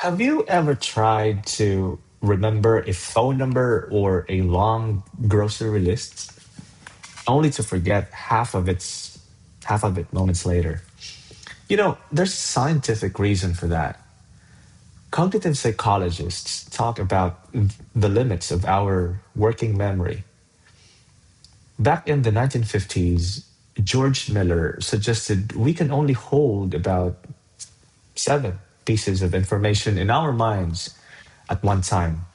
Have you ever tried to remember a phone number or a long grocery list only to forget half of it moments later? There's scientific reason for that. Cognitive psychologists talk about the limits of our working memory. Back in the 1950s, George Miller suggested we can only hold about seven pieces of information in our minds at one time.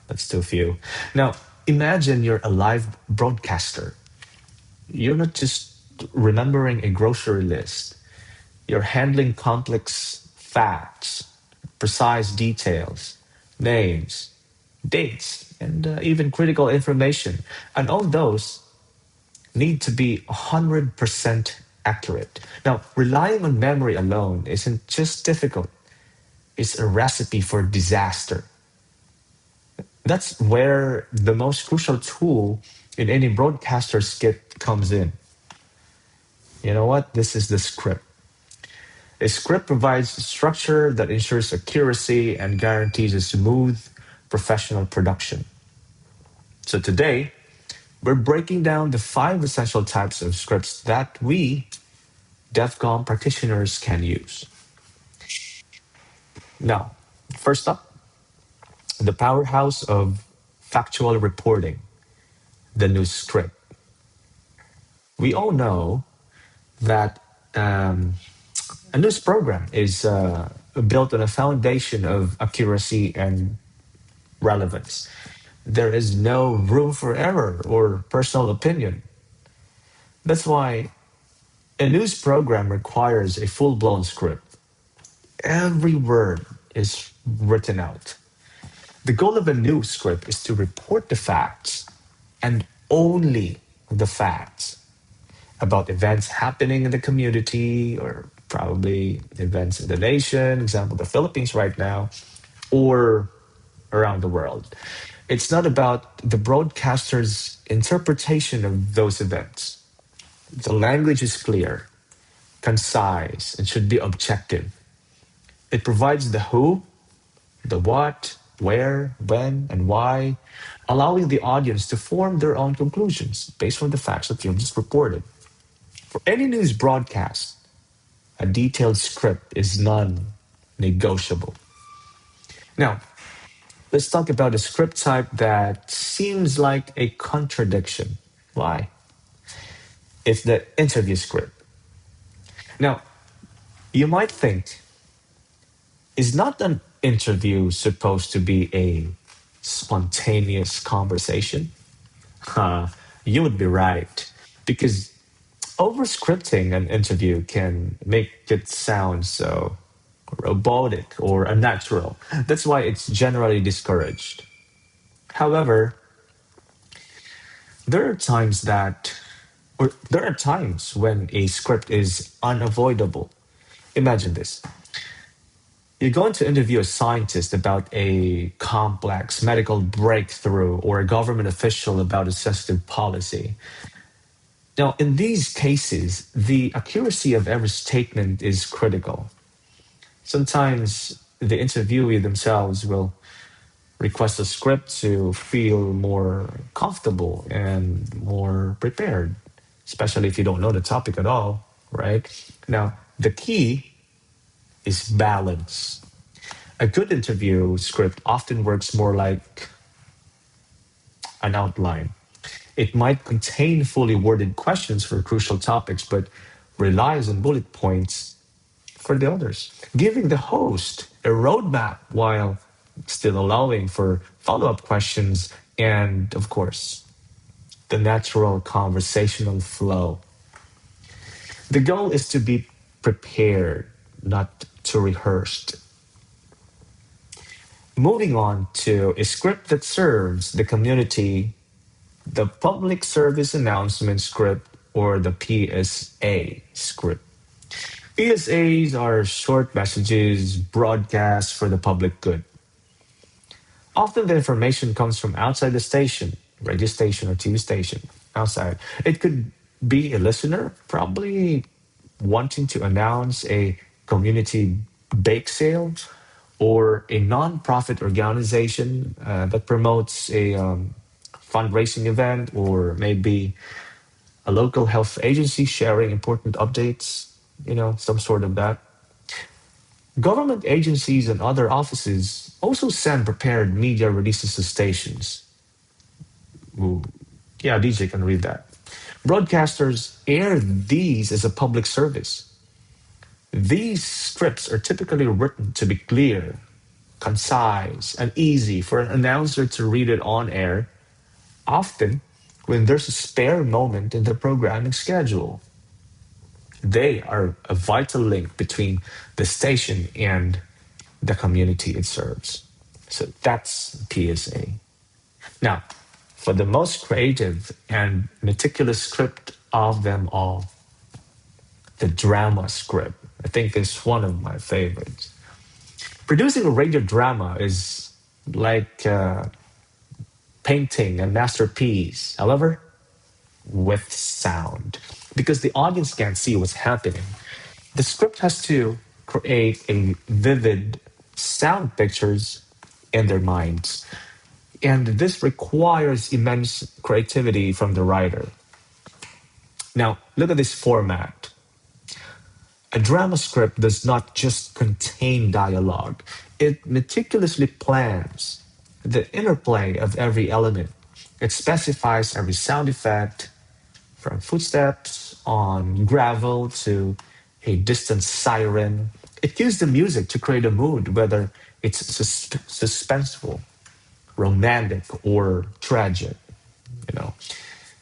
That's too few. Now, imagine you're a live broadcaster. You're not just remembering a grocery list, you're handling complex facts, precise details, names, dates, and even critical information. And all those need to be 100% accurate. Now, relying on memory alone isn't just difficult, it's a recipe for disaster. That's where the most crucial tool in any broadcaster's kit comes in. You know what? This is the script. A script provides structure that ensures accuracy and guarantees a smooth professional production. So today, we're breaking down the five essential types of scripts that we, DEFCON practitioners, can use. Now, first up, the powerhouse of factual reporting, the news script. We all know that a news program is built on a foundation of accuracy and relevance. There is no room for error or personal opinion. That's why a news program requires a full blown script. Every word is written out. The goal of a news script is to report the facts and only the facts about events happening in the community or probably events in the nation, example, the Philippines right now, or around the world. It's not about the broadcaster's interpretation of those events. The language is clear, concise, and should be objective. It provides the who, the what, where, when, and why, allowing the audience to form their own conclusions based on the facts that you've just reported. For any news broadcast, a detailed script is non negotiable. Now, let's talk about a script type that seems like a contradiction. Why? It's the interview script. Now, you might think, is not an interview supposed to be a spontaneous conversation? You would be right. Because over scripting an interview can make it sound so robotic or unnatural. That's why it's generally discouraged. However, there are times that, or there are times when a script is unavoidable. Imagine this. You're going to interview a scientist about a complex medical breakthrough or a government official about a sensitive policy. Now, in these cases, the accuracy of every statement is critical. Sometimes the interviewee themselves will request a script to feel more comfortable and more prepared, especially if you don't know the topic at all, right? Now, the key is balance. A good interview script often works more like an outline. It might contain fully worded questions for crucial topics, but relies on bullet points for the others, giving the host a roadmap while still allowing for follow up questions and, of course, the natural conversational flow. The goal is to be prepared, not to rehearsed. Moving on to a script that serves the community, the public service announcement script or the PSA script. PSAs are short messages broadcast for the public good. Often the information comes from outside the station, radio station or TV station, outside. It could be a listener, probably wanting to announce a community bake sale, or a non-profit organization that promotes a fundraising event, or maybe a local health agency sharing important updates, some sort of that. Government agencies and other offices also send prepared media releases to stations. Ooh, yeah, DJ can read that. Broadcasters air these as a public service. These scripts are typically written to be clear, concise, and easy for an announcer to read it on air, often when there's a spare moment in the programming schedule. They are a vital link between the station and the community it serves. So that's PSA. Now, for the most creative and meticulous script of them all, the drama script, I think is one of my favorites. Producing a radio drama is like painting a masterpiece, however, with sound, because the audience can't see what's happening. The script has to create a vivid sound pictures in their minds. And this requires immense creativity from the writer. Now, look at this format. A drama script does not just contain dialogue, it meticulously plans the interplay of every element. It specifies every sound effect, from footsteps on gravel to a distant siren. It cues the music to create a mood, whether it's suspenseful, romantic, or tragic. You know,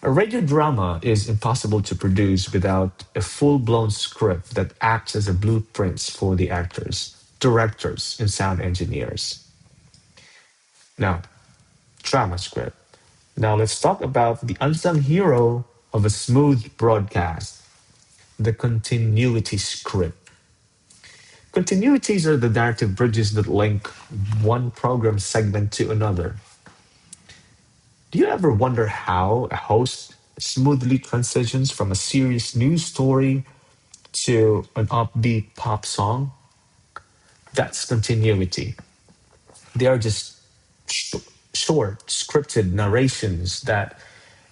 a radio drama is impossible to produce without a full-blown script that acts as a blueprint for the actors, directors, and sound engineers. Now, drama script. Now let's talk about the unsung hero of a smooth broadcast, the continuity script. Continuities are the narrative bridges that link one program segment to another. Do you ever wonder how a host smoothly transitions from a serious news story to an upbeat pop song? That's continuity. They are just sh- short, scripted narrations that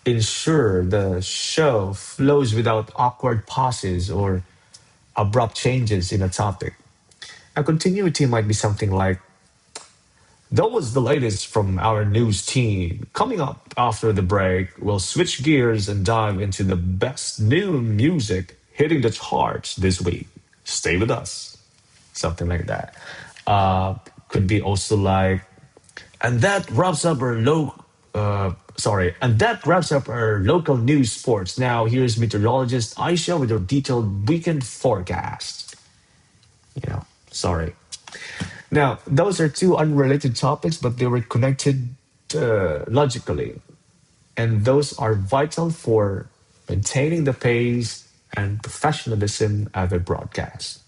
ensure the show flows without awkward pauses or abrupt changes in a topic. A continuity might be something like, that was the latest from our news team. Coming up after the break, we'll switch gears and dive into the best new music hitting the charts this week. Stay with us. Something like that. Could be also like, and that wraps up our and that wraps up our local news sports. Now here's meteorologist Aisha with her detailed weekend forecast. Sorry. Now, those are two unrelated topics, but they were connected logically. And those are vital for maintaining the pace and professionalism of a broadcast.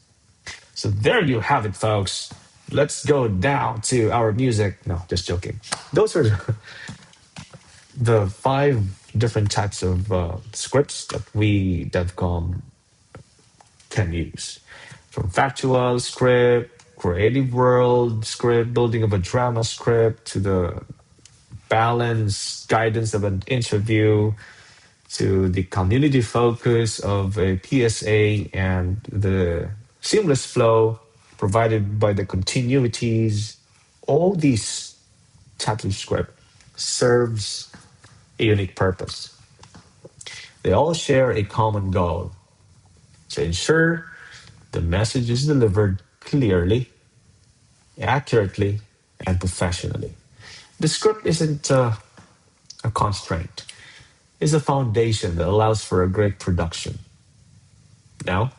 So there you have it, folks. Let's go down to our music. No, just joking. Those are the five different types of scripts that we DevCom can use. From factual script, creative world script, building of a drama script, to the balance, guidance of an interview, to the community focus of a PSA, and the seamless flow provided by the continuities. All these types of script serves a unique purpose. They all share a common goal to ensure the message is delivered clearly, accurately, and professionally. The script isn't a constraint, it's a foundation that allows for a great production. Now,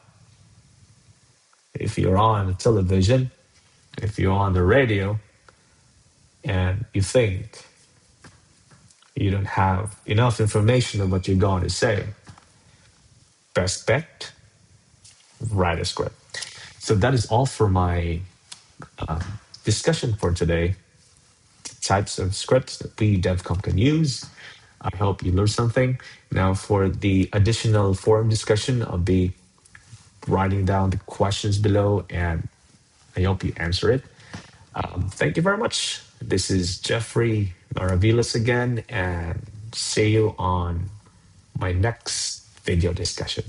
if you're on television, if you're on the radio, and you think you don't have enough information of what you're going to say, best bet, write a script. So that is all for my discussion for today. Types of scripts that we DevCom can use. I hope you learned something. Now, for the additional forum discussion, I'll be writing down the questions below and I hope you answer it. Thank you very much. This is Jeffrey Maravilas again, and see you on my next video discussion.